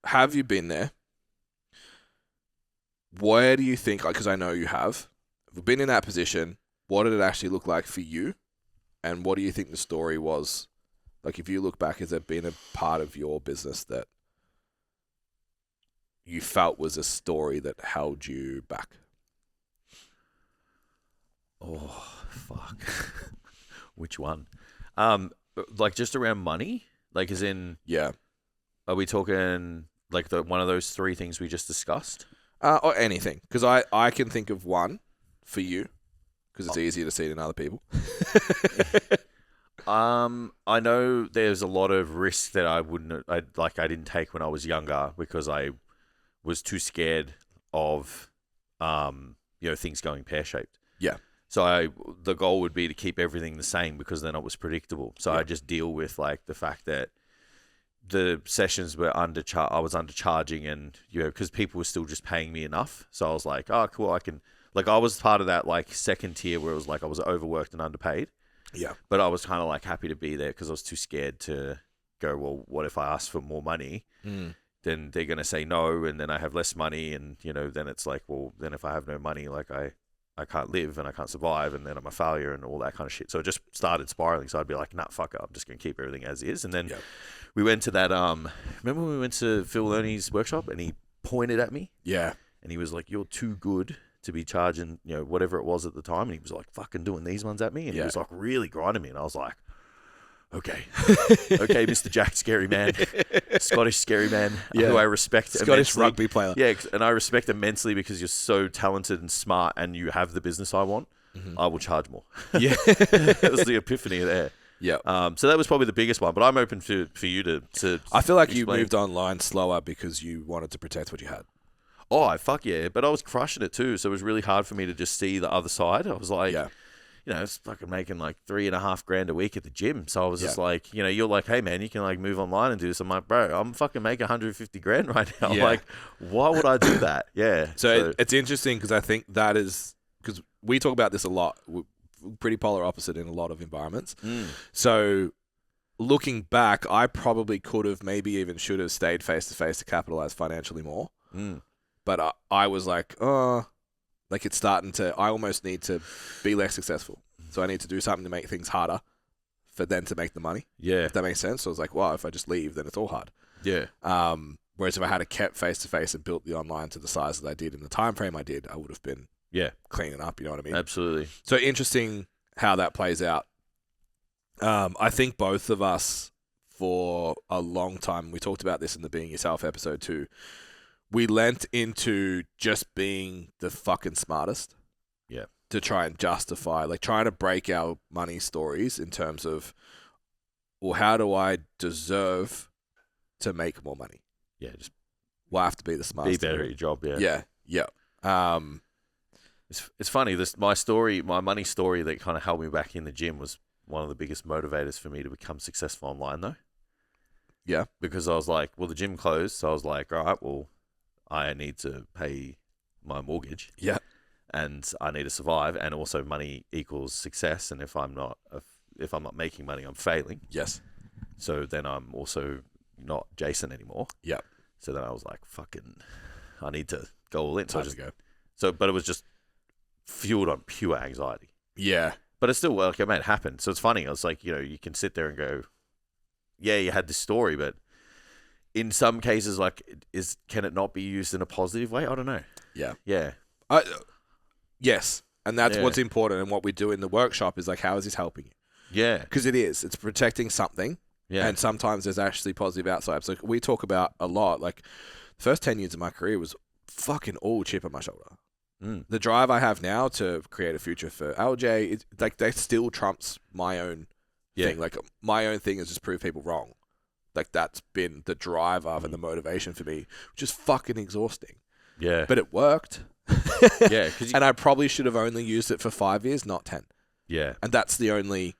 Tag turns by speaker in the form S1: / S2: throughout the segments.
S1: have you been there? Where do you think, because I know you have been in that position, what did it actually look like for you? And what do you think the story was? Like, if you look back, has there been a part of your business that you felt was a story that held you back?
S2: Oh, fuck. Which one? Like just around money? Like as in,
S1: Yeah.
S2: are we talking like one of those three things we just discussed?
S1: Or anything. Because I can think of one for you, because it's easier to see it in other people.
S2: I know there's a lot of risk that I didn't take when I was younger because I was too scared of, things going pear-shaped.
S1: Yeah.
S2: So the goal would be to keep everything the same because then it was predictable. So I just deal with like the fact that the sessions were I was undercharging, and because people were still just paying me enough. So I was like, oh cool, I was part of that like second tier where it was like I was overworked and underpaid.
S1: Yeah.
S2: But I was kind of like happy to be there because I was too scared to go, well, what if I ask for more money? Then they're going to say no, and then I have less money, and then it's like, well, then if I have no money, like I can't live and I can't survive, and then I'm a failure and all that kind of shit. So it just started spiraling. So I'd be like, nah, fuck it, I'm just going to keep everything as is. And then we went to that, remember when we went to Phil Lerny's workshop and he pointed at me?
S1: Yeah.
S2: And he was like, you're too good to be charging, whatever it was at the time. And he was like fucking doing these ones at me. And he was like really grinding me. And I was like, okay, Mr. Jack Scary Man, Scottish Scary Man, who I respect
S1: Scottish
S2: immensely.
S1: rugby player.
S2: Yeah, and I respect immensely because you're so talented and smart and you have the business I want. I will charge more.
S1: Yeah.
S2: That was the epiphany there.
S1: Yeah.
S2: So that was probably the biggest one, but I'm open for you to
S1: I feel like
S2: explain.
S1: you moved online slower because you wanted to protect what you had.
S2: Oh, fuck yeah. But I was crushing it too, so it was really hard for me to just see the other side. I was like... it's fucking making like $3,500 a week at the gym. So I was just like, you're like, hey man, you can like move online and do this. I'm like, bro, I'm fucking making $150,000 right now.
S1: Yeah.
S2: Like, why would I do that? Yeah.
S1: So it's interesting because I think that is, because we talk about this a lot. We're pretty polar opposite in a lot of environments. So looking back, I probably could have, maybe even should have stayed face to face to capitalize financially more. But I was like, like it's starting to, I almost need to be less successful. So I need to do something to make things harder for them to make the money.
S2: Yeah.
S1: If that makes sense. So I was like, well, if I just leave, then it's all hard.
S2: Yeah.
S1: Whereas if I had kept face-to-face and built the online to the size that I did in the time frame I did, I would have been cleaning up, you know what I mean?
S2: Absolutely.
S1: So interesting how that plays out. I think both of us, for a long time, we talked about this in the Being Yourself episode too, we lent into just being the fucking smartest.
S2: Yeah.
S1: To try and justify, like trying to break our money stories in terms of, well, how do I deserve to make more money?
S2: Yeah, just
S1: Well, I have to be the smartest.
S2: be better at your job, yeah.
S1: Yeah.
S2: It's funny, my money story that kind of held me back in the gym was one of the biggest motivators for me to become successful online though.
S1: Yeah.
S2: Because I was like, well, the gym closed, so I was like, all right, well, I need to pay my mortgage.
S1: Yeah.
S2: And I need to survive, and also money equals success. And if I'm not making money, I'm failing.
S1: Yes.
S2: So then I'm also not Jason anymore.
S1: Yeah.
S2: So then I was like, fucking, I need to go all in.
S1: Time to go.
S2: But it was just fueled on pure anxiety.
S1: Yeah.
S2: But it's still, like, it made it happen. So it's funny. I was like, you can sit there and go, yeah, you had this story, but in some cases, like, can it not be used in a positive way? I don't know.
S1: Yeah.
S2: Yeah.
S1: Yes. And that's what's important. And what we do in the workshop is like, how is this helping you?
S2: Yeah.
S1: Because it is. It's protecting something.
S2: Yeah.
S1: And sometimes there's actually positive outside. So we talk about a lot. Like, the first 10 years of my career was fucking all chip on my shoulder. The drive I have now to create a future for LJ, like, that still trumps my own thing. Like, my own thing is just prove people wrong. Like, that's been the drive of and the motivation for me, which is fucking exhausting.
S2: Yeah.
S1: But it worked.
S2: Yeah.
S1: And I probably should have only used it for 5 years, not 10.
S2: Yeah.
S1: And that's the only...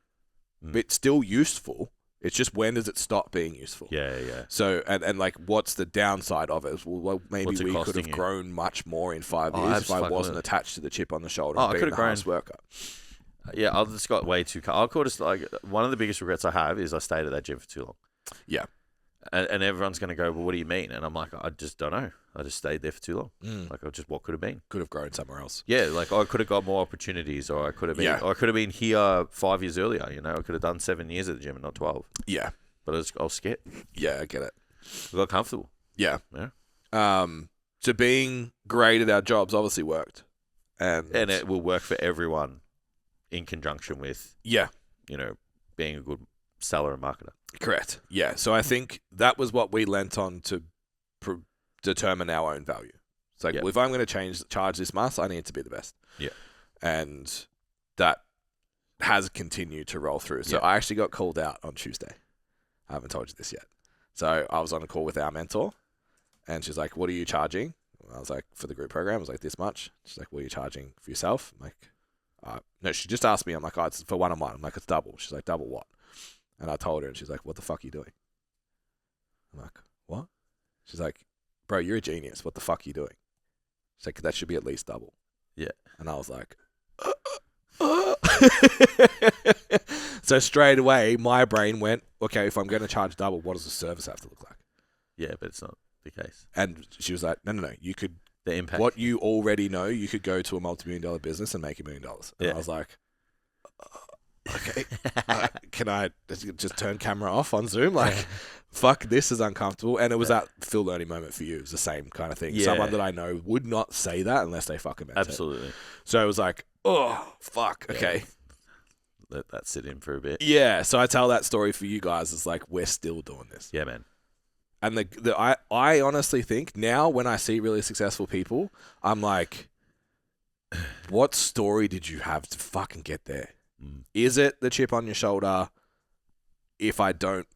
S1: It's still useful. It's just, when does it stop being useful?
S2: Yeah, yeah.
S1: So, and like, what's the downside of it? Well, maybe we could have
S2: you?
S1: grown much more in 5 years if I wasn't attached to the chip on the shoulder and being the hardest worker.
S2: Yeah, I just got way too... I'll call this, like, one of the biggest regrets I have is I stayed at that gym for too long.
S1: Yeah.
S2: And everyone's going to go, well, what do you mean? And I'm like, I just don't know. I just stayed there for too long. Like, what could have been?
S1: Could have grown somewhere else.
S2: Yeah, like I could have got more opportunities, or I could have been, or I could have been here 5 years earlier. You know, I could have done 7 years at the gym and not 12.
S1: Yeah.
S2: But I was scared.
S1: Yeah, I get it.
S2: I got comfortable.
S1: Yeah.
S2: Yeah.
S1: So being great at our jobs obviously worked. And
S2: it will work for everyone in conjunction with,
S1: yeah,
S2: you know, being a good seller and marketer.
S1: Correct. Yeah. So I think that was what we lent on to determine our own value. It's like, well, if I'm going to charge this much, I need to be the best.
S2: Yeah.
S1: And that has continued to roll through. So I actually got called out on Tuesday. I haven't told you this yet. So I was on a call with our mentor, and she's like, what are you charging? I was like, for the group program, I was like, this much. She's like, what are you charging for yourself? I'm like, no, she just asked me. I'm like, oh, it's for one-on-one. I'm like, it's double. She's like, double what? And I told her, and she's like, what the fuck are you doing? I'm like, what? She's like, bro, you're a genius. What the fuck are you doing? She's like, that should be at least double.
S2: Yeah.
S1: And I was like, So straight away, my brain went, okay, if I'm going to charge double, what does the service have to look like?
S2: Yeah, but it's not the case.
S1: And she was like, no, you could,
S2: the impact.
S1: What you already know, you could go to a multi-million-dollar business and make $1 million. And I was like, okay, can I just turn camera off on Zoom? Like, fuck, this is uncomfortable. And it was that Phil learning moment for you. It was the same kind of thing.
S2: Yeah.
S1: Someone that I know would not say that unless they fucking meant
S2: Absolutely.
S1: it. So it was like, oh, fuck, okay.
S2: Let that sit in for a bit.
S1: Yeah, so I tell that story for you guys. It's like, we're still doing this.
S2: Yeah, man.
S1: And I honestly think now when I see really successful people, I'm like, what story did you have to fucking get there? Is it the chip on your shoulder? If I don't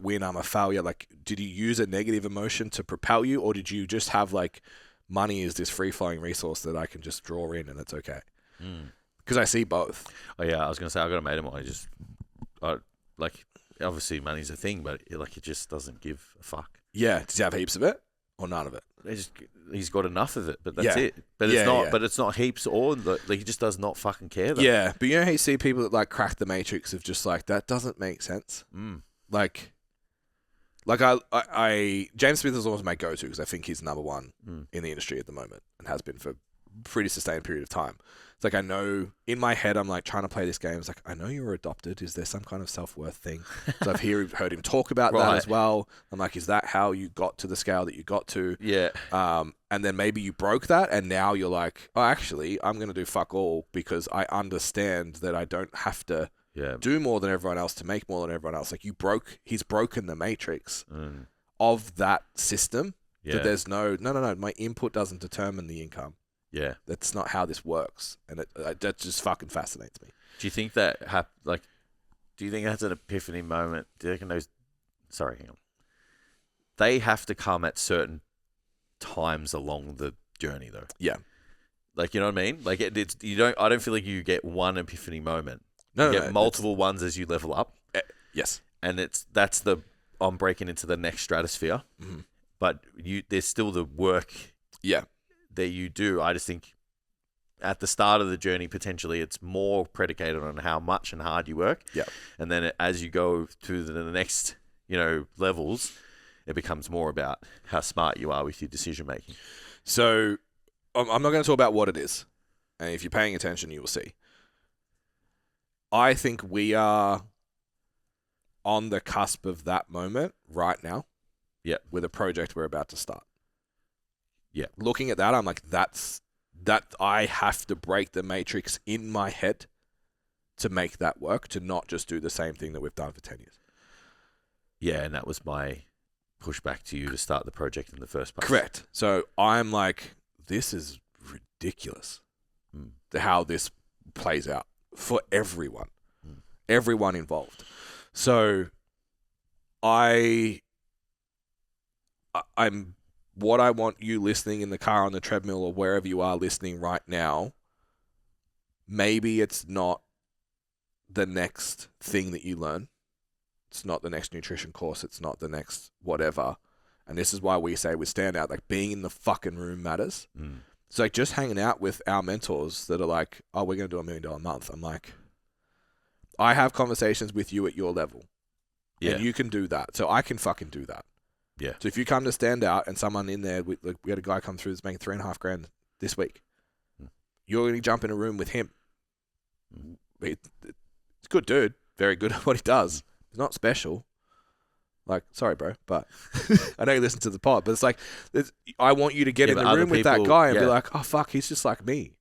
S1: win, I'm a failure. Like, did you use a negative emotion to propel you, or did you just have like, money is this free flowing resource that I can just draw in and it's okay? Because I see both.
S2: Oh yeah, I was gonna say I got a mate of mine. Like, obviously money's a thing, but it just doesn't give a fuck.
S1: Yeah, does he have heaps of it or none of it?
S2: He's got enough of it, but that's it. But it's not. Yeah. But it's not heaps or like he just does not fucking care. Though.
S1: Yeah, but you know how you see people that like crack the matrix of just like that doesn't make sense. Like I James Smith is always my go-to because I think he's number one in the industry at the moment and has been for a pretty sustained period of time. It's like I know in my head I'm like trying to play this game. It's like I know you were adopted. Is there some kind of self-worth thing? So I've heard him talk about that as well. I'm like, is that how you got to the scale that you got to?
S2: Yeah.
S1: And then maybe you broke that, and now you're like, oh, actually, I'm gonna do fuck all because I understand that I don't have to do more than everyone else to make more than everyone else. Like he's broken the matrix of that system. Yeah. That there's no. My input doesn't determine the income.
S2: Yeah,
S1: that's not how this works, and that just fucking fascinates me.
S2: Do you think that do you think that's an epiphany moment? Do you reckon those? Sorry, hang on. They have to come at certain times along the journey, though.
S1: Yeah,
S2: like you know what I mean. Like it's you don't. I don't feel like you get one epiphany moment.
S1: You
S2: get multiple ones as you level up.
S1: Yes,
S2: and that's I'm breaking into the next stratosphere. But there's still the work.
S1: Yeah.
S2: That you do. I just think at the start of the journey, potentially it's more predicated on how much and hard you work.
S1: Yeah.
S2: And then as you go to the next, levels, it becomes more about how smart you are with your decision making.
S1: So I'm not going to talk about what it is. And if you're paying attention, you will see. I think we are on the cusp of that moment right now.
S2: Yeah.
S1: With a project we're about to start.
S2: Yeah.
S1: Looking at that, I'm like, that I have to break the matrix in my head to make that work, to not just do the same thing that we've done for 10 years.
S2: Yeah, and that was my pushback to you to start the project in the first place.
S1: Correct. So I'm like, this is ridiculous how this plays out for everyone. Everyone involved. So I'm what I want you listening in the car, on the treadmill, or wherever you are listening right now, maybe it's not the next thing that you learn. It's not the next nutrition course. It's not the next whatever. And this is why we say with Standout, like being in the fucking room matters. It's like just hanging out with our mentors that are like, oh, we're going to do $1 million a month. I'm like, I have conversations with you at your level.
S2: Yeah.
S1: And you can do that. So I can fucking do that.
S2: Yeah.
S1: So if you come to stand out and someone in there, we had a guy come through that's making $3,500 this week. You're going to jump in a room with him. He's a good dude. Very good at what he does. He's not special. Like, sorry, bro, but I know you listen to the pod, but it's like, I want you to get in the room with that guy and be like, oh, fuck, he's just like me.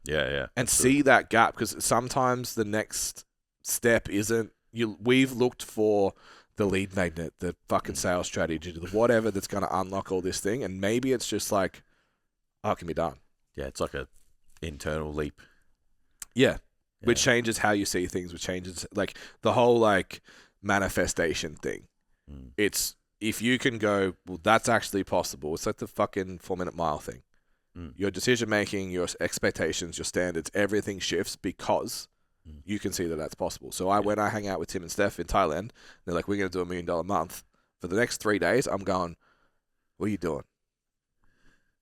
S2: Yeah.
S1: And see that gap, because sometimes the next step isn't, we've looked for the lead magnet, the fucking sales strategy, the whatever that's going to unlock all this thing. And maybe it's just like, oh, it can be done.
S2: Yeah, it's like a internal leap.
S1: Yeah. Which changes how you see things, which changes like the whole like manifestation thing. It's if you can go, well, that's actually possible. It's like the fucking 4-minute mile thing. Your decision making, your expectations, your standards, everything shifts because you can see that that's possible. So when I hang out with Tim and Steph in Thailand, they're like, we're going to do $1 million month. For the next 3 days, I'm going, what are you doing?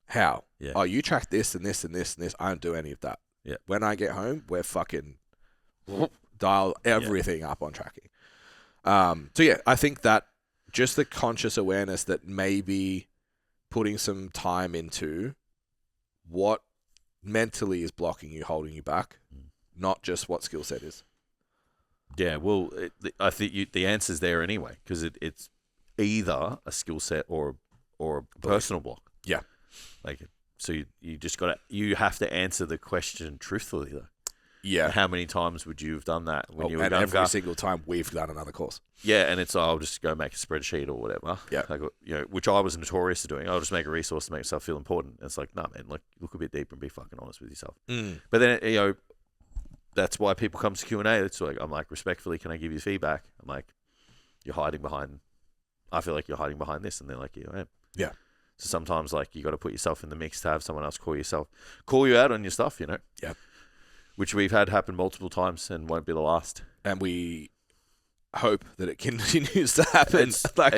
S1: How?
S2: Yeah.
S1: Oh, you track this and this and this and this. I don't do any of that.
S2: Yeah.
S1: When I get home, we're fucking dial everything up on tracking. So yeah, I think that just the conscious awareness that maybe putting some time into what mentally is blocking you, holding you back, not just what skill set is.
S2: Yeah, well, I think the answer's there anyway, because it's either a skill set or a personal block.
S1: Yeah.
S2: Like, so you just you have to answer the question truthfully, though.
S1: Yeah.
S2: How many times would you have done that when you were
S1: and
S2: younger?
S1: every single time we've done another course.
S2: Yeah, and it's I'll just go make a spreadsheet or whatever.
S1: Yeah.
S2: Like, which I was notorious for doing. I'll just make a resource to make myself feel important. And it's like, nah, man, like look a bit deeper and be fucking honest with yourself. But then that's why people come to Q&A. It's like I'm like, respectfully, can I give you feedback? I'm like, you're hiding behind. I feel like you're hiding behind this, and they're like, yeah, I am.
S1: Yeah.
S2: So sometimes like you got to put yourself in the mix to have someone else call you out on your stuff.
S1: Yeah.
S2: Which we've had happen multiple times and won't be the last.
S1: And we hope that it continues to happen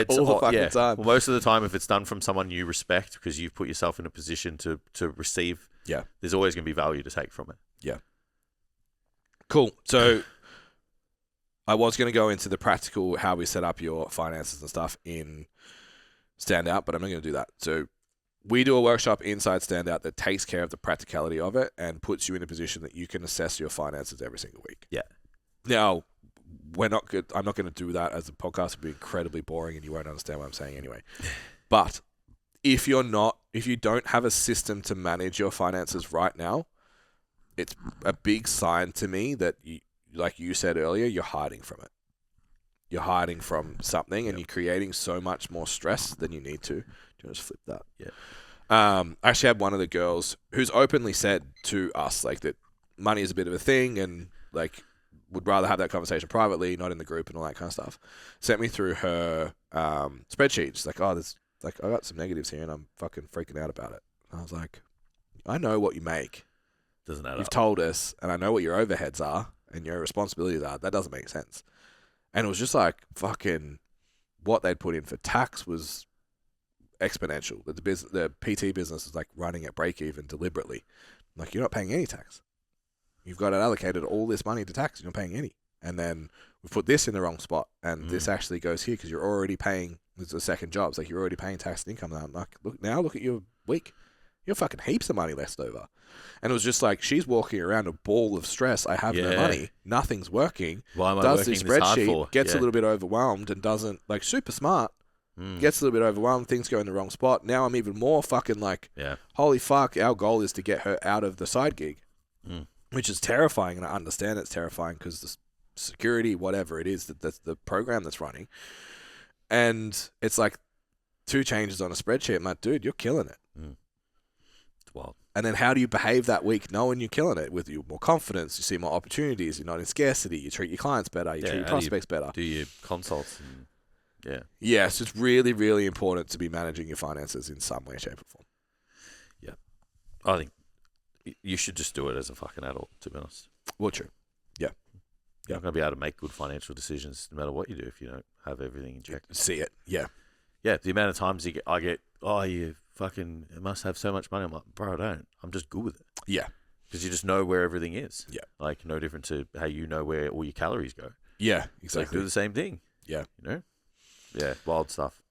S1: all the fucking time.
S2: Well, most of the time, if it's done from someone you respect because you've put yourself in a position to receive, there's always going to be value to take from it.
S1: Yeah. Cool. So I was going to go into the practical, how we set up your finances and stuff in Standout, but I'm not going to do that. So we do a workshop inside Standout that takes care of the practicality of it and puts you in a position that you can assess your finances every single week.
S2: Yeah.
S1: Now, I'm not going to do that as a podcast. It'd be incredibly boring and you won't understand what I'm saying anyway. But if you don't have a system to manage your finances right now, it's a big sign to me that you, like you said earlier, you're hiding from it. You're hiding from something and you're creating so much more stress than you need to. Do you want to just flip that?
S2: Yeah.
S1: I actually had one of the girls who's openly said to us like that money is a bit of a thing and like would rather have that conversation privately, not in the group and all that kind of stuff. Sent me through her spreadsheet. She's like, oh, there's like I got some negatives here and I'm fucking freaking out about it. And I was like, I know what you make.
S2: Doesn't add
S1: You've
S2: up.
S1: told us, and I know what your overheads are and your responsibilities are. That doesn't make sense. And it was just like fucking what they'd put in for tax was exponential. The PT business is like running at break even deliberately. Like you're not paying any tax. You've got it allocated all this money to tax and you're not paying any. And then we put this in the wrong spot and this actually goes here because you're already paying. It's a second job. It's like you're already paying tax and income now. I'm like, look at your week. You're fucking heaps of money left over. And it was just like, she's walking around a ball of stress. I have no money. Nothing's working.
S2: Why am I
S1: does
S2: working
S1: this
S2: this hard
S1: spreadsheet,
S2: for?
S1: gets a little bit overwhelmed and doesn't, like, super smart, gets a little bit overwhelmed, things go in the wrong spot. Now I'm even more fucking like, holy fuck, our goal is to get her out of the side gig, which is terrifying. And I understand it's terrifying because the security, whatever it is, that's the program that's running. And it's like 2 changes on a spreadsheet. I'm like, dude, you're killing it.
S2: It's wild.
S1: And then how do you behave that week knowing you're killing it with more confidence? You see more opportunities. You're not in scarcity. You treat your clients better. You treat your prospects better.
S2: Do your consults. And,
S1: Yes, it's really, really important to be managing your finances in some way, shape, or form.
S2: Yeah. I think you should just do it as a fucking adult, to be honest.
S1: Well, true. Yeah.
S2: You're not going to be able to make good financial decisions no matter what you do if you don't have everything in check.
S1: See it. Yeah.
S2: Yeah, the amount of times I get, oh, you fucking must have so much money. I'm like, bro, I don't. I'm just good with it.
S1: Yeah.
S2: Because you just know where everything is.
S1: Yeah.
S2: Like, no different to how you know where all your calories go.
S1: Yeah,
S2: Exactly.
S1: exactly.
S2: Like, do the same thing.
S1: Yeah.
S2: You know? Yeah, wild stuff.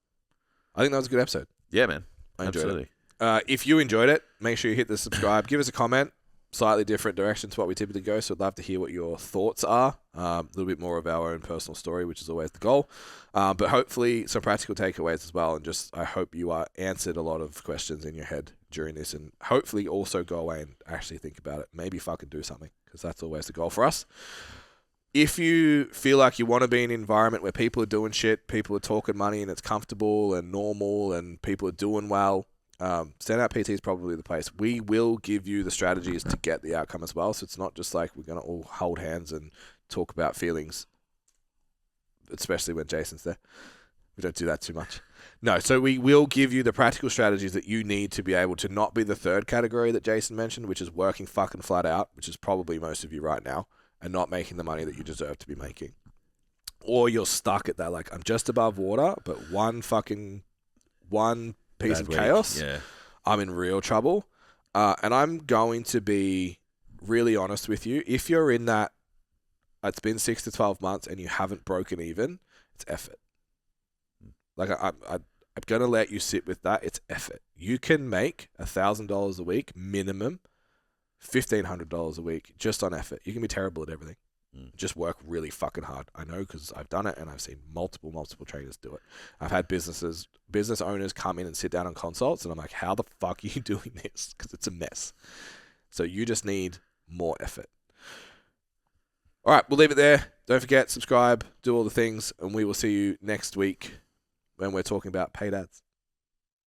S1: I think that was a good episode.
S2: Yeah, man.
S1: I enjoyed
S2: Absolutely.
S1: it. If you enjoyed it, make sure you hit the subscribe. Give us a comment. Slightly different direction to what we typically go, so I'd love to hear what your thoughts are. A little bit more of our own personal story, which is always the goal. But hopefully some practical takeaways as well, and just I hope you answered a lot of questions in your head during this, and hopefully also go away and actually think about it. Maybe fucking do something, because that's always the goal for us. If you feel like you want to be in an environment where people are doing shit, people are talking money, and it's comfortable and normal, and people are doing well, Standout PT is probably the place. We will give you the strategies to get the outcome as well. So it's not just like we're going to all hold hands and talk about feelings, especially when Jason's there. We don't do that too much. No, so we will give you the practical strategies that you need to be able to not be the third category that Jason mentioned, which is working fucking flat out, which is probably most of you right now, and not making the money that you deserve to be making. Or you're stuck at that, like, I'm just above water, but one piece of chaos,
S2: Yeah.
S1: I'm in real trouble. And I'm going to be really honest with you. If you're in that, it's been 6 to 12 months and you haven't broken even, it's effort. Like, I'm going to let you sit with that. It's effort. You can make $1,000 a week minimum, $1,500 a week just on effort. You can be terrible at everything. Just work really fucking hard. I know, because I've done it and I've seen multiple trainers do it. I've had business owners come in and sit down on consults, and I'm like, how the fuck are you doing this? Because it's a mess. So you just need more effort. All right, we'll leave it there. Don't forget, subscribe, do all the things, and we will see you next week when we're talking about paid ads.